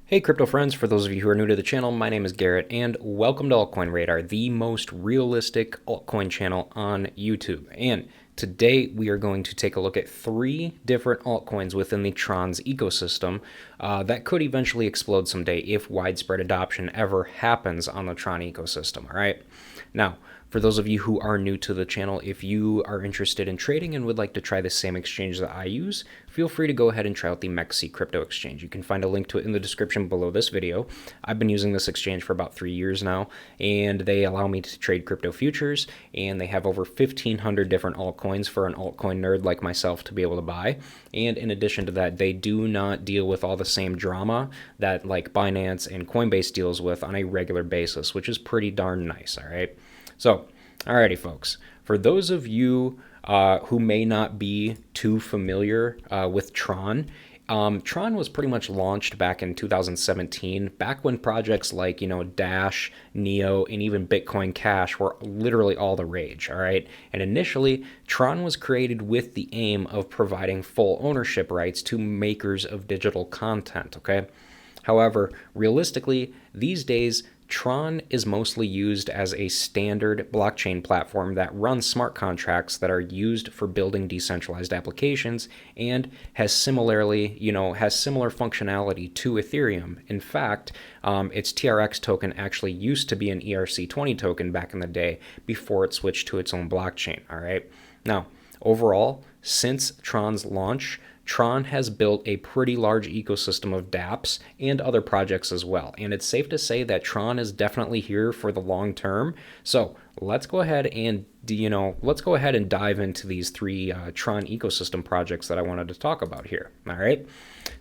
Hey crypto friends, for those of you who are new to the channel, my name is Garrett and welcome to Altcoin Radar, the most realistic altcoin channel on YouTube. And today we are going to take a look at 3 different altcoins within the TRON's ecosystem that could eventually explode someday if widespread adoption ever happens on the TRON ecosystem, all right? Now, for those of you who are new to the channel, if you are interested in trading and would like to try the same exchange that I use, feel free to go ahead and try out the MEXC crypto exchange. You can find a link to it in the description below this video. I've been using this exchange for about 3 years now, and they allow me to trade crypto futures, and they have over 1,500 different altcoins for an altcoin nerd like myself to be able to buy. And in addition to that, they do not deal with all the same drama that like Binance and Coinbase deals with on a regular basis, which is pretty darn nice, all right? So, alrighty, folks. For those of you who may not be too familiar with TRON, TRON was pretty much launched back in 2017, back when projects like, Dash, Neo, and even Bitcoin Cash were literally all the rage, all right? And initially, TRON was created with the aim of providing full ownership rights to makers of digital content, okay? However, realistically, these days, TRON is mostly used as a standard blockchain platform that runs smart contracts that are used for building decentralized applications and has similar functionality to Ethereum. In fact, its TRX token actually used to be an ERC20 token back in the day before it switched to its own blockchain, all right? Now, overall, since TRON's launch, TRON has built a pretty large ecosystem of dApps and other projects as well. And it's safe to say that TRON is definitely here for the long term. So let's go ahead and, dive into these 3 TRON ecosystem projects that I wanted to talk about here. All right.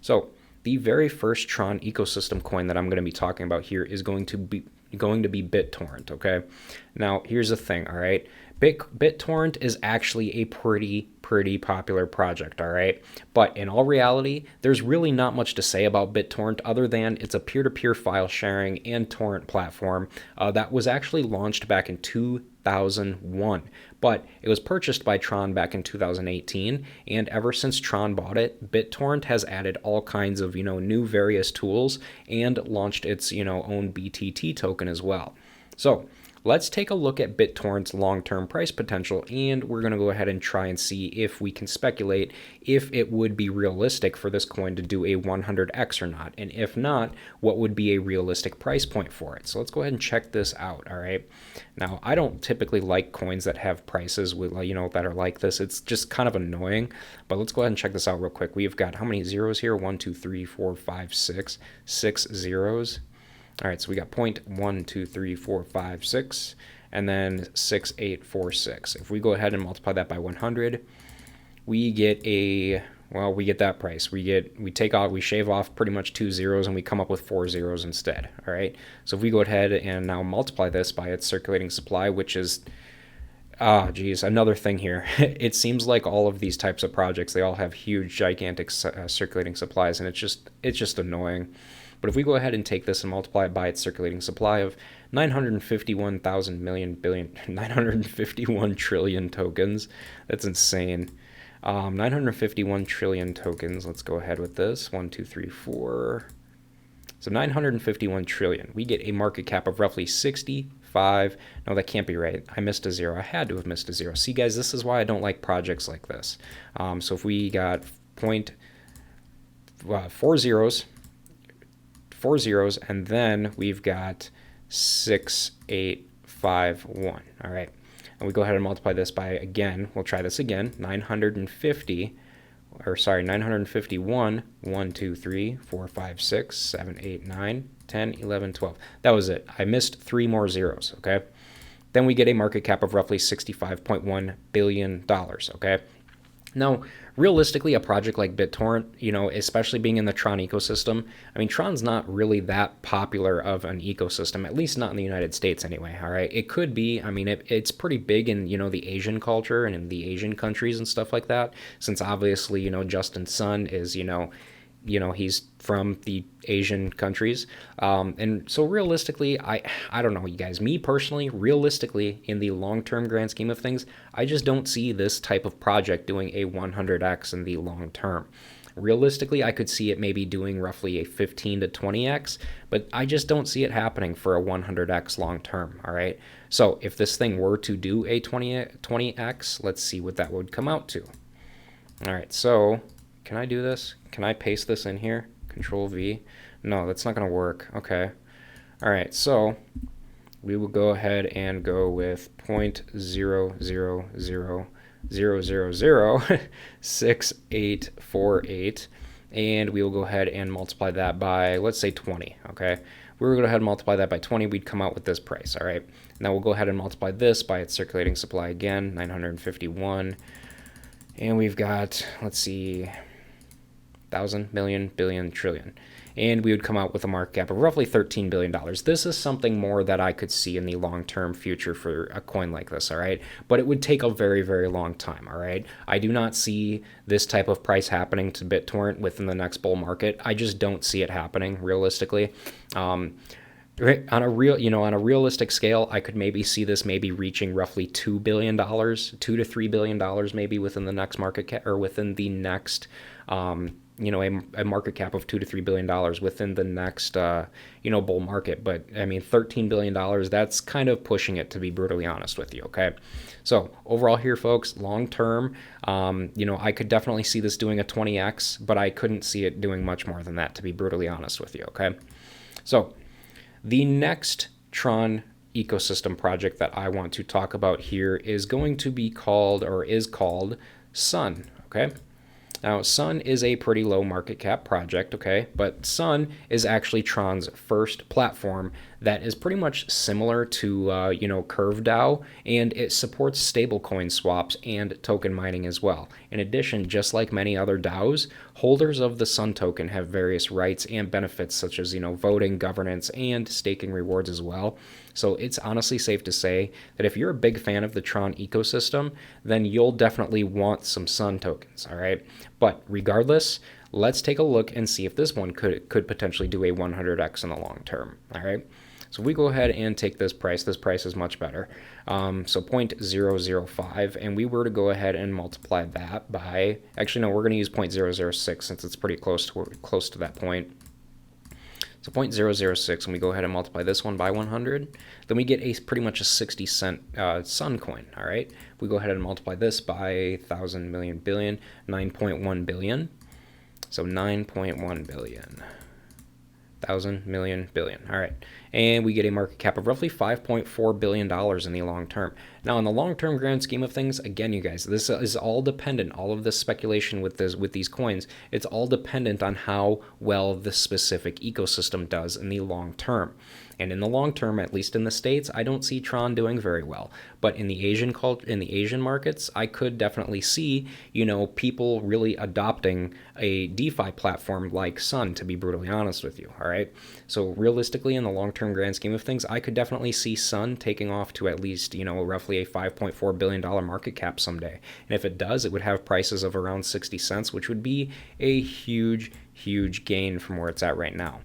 So the very first TRON ecosystem coin that I'm going to be talking about here is going to be BitTorrent. Okay. Now here's the thing. All right. BitTorrent is actually a pretty popular project, all right? But in all reality, there's really not much to say about BitTorrent other than it's a peer-to-peer file sharing and torrent platform that was actually launched back in 2001. But it was purchased by TRON back in 2018, and ever since TRON bought it, BitTorrent has added all kinds of, new various tools and launched its, own BTT token as well. So let's take a look at BitTorrent's long-term price potential, and we're going to go ahead and try and see if we can speculate if it would be realistic for this coin to do a 100x or not, and if not, what would be a realistic price point for it. So let's go ahead and check this out, all right? Now, I don't typically like coins that have prices with, that are like this. It's just kind of annoying, but let's go ahead and check this out real quick. We've got how many zeros here? 1, 2, 3, 4, 5, 6. 6 zeros. All right, so we got 0.1, 2, 3, 4, 5, 6, and then 6, 8, 4, 6. If we go ahead and multiply that by 100, we get that price. We shave off pretty much 2 zeros and we come up with 4 zeros instead. All right, so if we go ahead and now multiply this by its circulating supply, which is, another thing here. It seems like all of these types of projects, they all have huge, gigantic circulating supplies, and it's just annoying. But if we go ahead and take this and multiply it by its circulating supply of 951 trillion tokens, that's insane. 951 trillion tokens. Let's go ahead with this. 1, 2, 3, 4. So 951 trillion. We get a market cap of roughly 65. No, that can't be right. I missed a zero. I had to have missed a zero. See, guys, this is why I don't like projects like this. So if we got 4 zeros, and then we've got 6851. All right, and we go ahead and multiply this by, again, we'll try this again, 951, 1, 2, 3, 4, 5, 6, 7, 8, 9, 10, 11, 12. That was it. I missed 3 more zeros, okay? Then we get a market cap of roughly $65.1 billion, okay? Now, realistically, a project like BitTorrent, especially being in the TRON ecosystem, I mean, TRON's not really that popular of an ecosystem, at least not in the United States anyway, all right? It could be. I mean, it's pretty big in, the Asian culture and in the Asian countries and stuff like that, since obviously, Justin Sun is, he's from the Asian countries. And so realistically, I don't know, you guys, me personally, realistically, in the long-term grand scheme of things, I just don't see this type of project doing a 100x in the long term. Realistically, I could see it maybe doing roughly a 15 to 20x, but I just don't see it happening for a 100x long term. All right. So if this thing were to do a 20x, let's see what that would come out to. All right. So can I do this? Can I paste this in here? Control V. No, that's not going to work. Okay. All right. So we will go ahead and go with 0.000006848, and we will go ahead and multiply that by, let's say, 20. Okay, if we were going to go ahead and multiply that by 20, we'd come out with this price. All right, now we'll go ahead and multiply this by its circulating supply again, 951, and we've got, let's see, thousand, million, billion, trillion. And we would come out with a market cap of roughly $13 billion. This is something more that I could see in the long-term future for a coin like this, all right? But it would take a very, very long time, all right? I do not see this type of price happening to BitTorrent within the next bull market. I just don't see it happening realistically. On a realistic scale, I could maybe see this maybe reaching roughly $2 billion, $2 to $3 billion maybe within the next market cap, or within the next a market cap of $2 to $3 billion within the next, bull market. But I mean, $13 billion, that's kind of pushing it, to be brutally honest with you. Okay. So overall here, folks, long term, I could definitely see this doing a 20x, but I couldn't see it doing much more than that, to be brutally honest with you. Okay. So the next TRON ecosystem project that I want to talk about here is going to be called, or is called, Sun. Okay. Now, Sun is a pretty low market cap project, okay? But Sun is actually Tron's first platform that is pretty much similar to, CurveDAO, and it supports stablecoin swaps and token mining as well. In addition, just like many other DAOs, holders of the Sun token have various rights and benefits such as, voting, governance, and staking rewards as well. So it's honestly safe to say that if you're a big fan of the Tron ecosystem, then you'll definitely want some Sun tokens, all right? But regardless, let's take a look and see if this one could potentially do a 100x in the long term, all right? So if we go ahead and take this price is much better. So 0.005, and we were to go ahead and multiply that by, actually no, we're going to use 0.006 since it's pretty close to that point. So 0.006, and we go ahead and multiply this one by 100, then we get pretty much a 60-cent Sun coin, all right? We go ahead and multiply this by 1,000 million billion, 9.1 billion. So 9.1 billion. 1,000 million billion. All right. And we get a market cap of roughly $5.4 billion in the long term. Now, in the long-term grand scheme of things, again, you guys, this is all dependent, all of this speculation with these coins, it's all dependent on how well the specific ecosystem does in the long term. And in the long term, at least in the States, I don't see Tron doing very well. But in the Asian markets, I could definitely see, people really adopting a DeFi platform like Sun, to be brutally honest with you. All right. So realistically, in the long-term grand scheme of things, I could definitely see Sun taking off to at least, roughly a $5.4 billion market cap someday. And if it does, it would have prices of around 60 cents, which would be a huge, huge gain from where it's at right now.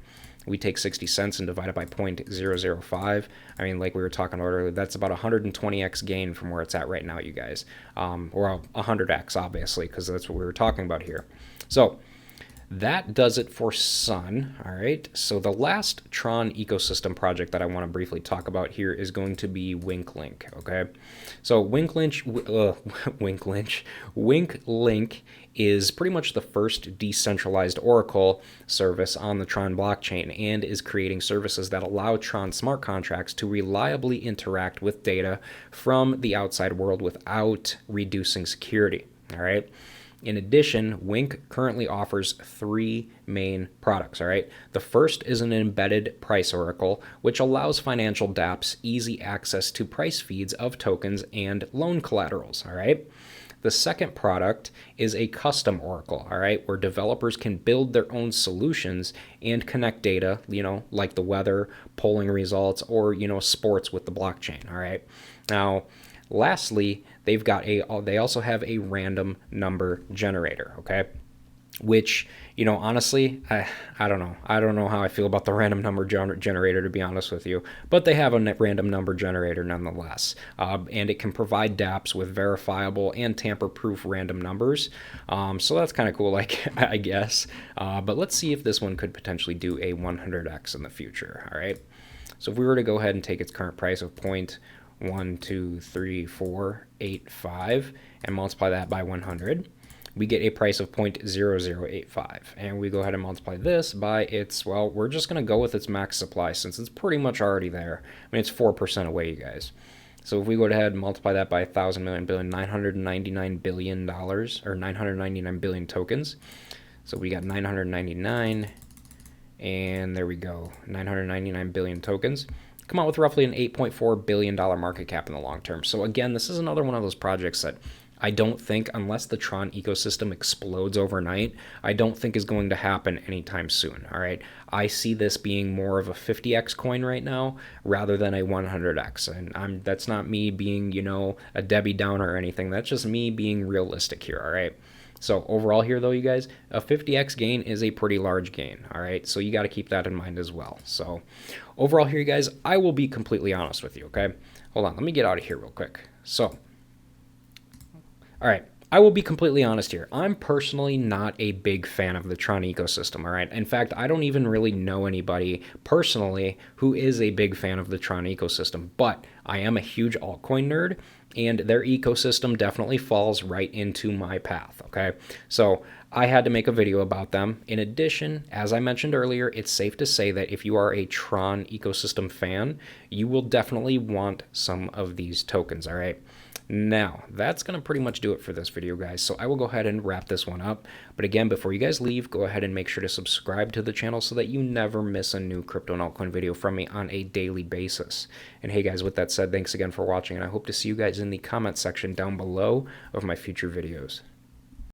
We take 60 cents and divide it by 0.005. I mean, like we were talking about earlier, that's about 120x gain from where it's at right now, you guys. Or 100x, obviously, because that's what we were talking about here. So that does it for Sun. All right. So the last Tron ecosystem project that I want to briefly talk about here is going to be WinkLink. Okay. So WinkLink is pretty much the first decentralized Oracle service on the Tron blockchain and is creating services that allow Tron smart contracts to reliably interact with data from the outside world without reducing security. All right. In addition, Wink currently offers 3 main products, all right? The first is an embedded price oracle, which allows financial dApps easy access to price feeds of tokens and loan collaterals, all right? The second product is a custom oracle, all right, where developers can build their own solutions and connect data, like the weather, polling results, or, sports with the blockchain, all right? Now, lastly, they also have a random number generator, okay? which, honestly, I don't know. I don't know how I feel about the random number generator, to be honest with you, but they have a random number generator nonetheless, and it can provide dApps with verifiable and tamper-proof random numbers, so that's kind of cool, like, I guess, but let's see if this one could potentially do a 100x in the future, all right? So if we were to go ahead and take its current price of 0.12345 and multiply that by 100, we get a price of 0.0085, and we go ahead and multiply this by its, well, we're just going to go with its max supply since it's pretty much already there. I mean, it's 4% away, you guys. So if we go ahead and multiply that by 1,000 million billion, $999 billion, or 999 billion tokens. So we got 999, and there we go, 999 billion tokens. Come out with roughly an $8.4 billion market cap in the long term. So again, this is another one of those projects that I don't think, unless the Tron ecosystem explodes overnight, I don't think is going to happen anytime soon, all right? I see this being more of a 50x coin right now rather than a 100x, and that's not me being, a Debbie Downer or anything. That's just me being realistic here, all right? So overall here, though, you guys, a 50x gain is a pretty large gain, all right? So you got to keep that in mind as well. So overall here, you guys, I will be completely honest with you, okay? Hold on, let me get out of here real quick. So, all right, I will be completely honest here. I'm personally not a big fan of the Tron ecosystem, all right? In fact, I don't even really know anybody personally who is a big fan of the Tron ecosystem, but I am a huge altcoin nerd, and their ecosystem definitely falls right into my path, okay? So I had to make a video about them. In addition, as I mentioned earlier, it's safe to say that if you are a Tron ecosystem fan, you will definitely want some of these tokens, all right? Now, that's going to pretty much do it for this video, guys. So I will go ahead and wrap this one up. But again, before you guys leave, go ahead and make sure to subscribe to the channel so that you never miss a new crypto and altcoin video from me on a daily basis. And hey, guys, with that said, thanks again for watching, and I hope to see you guys in the comment section down below of my future videos.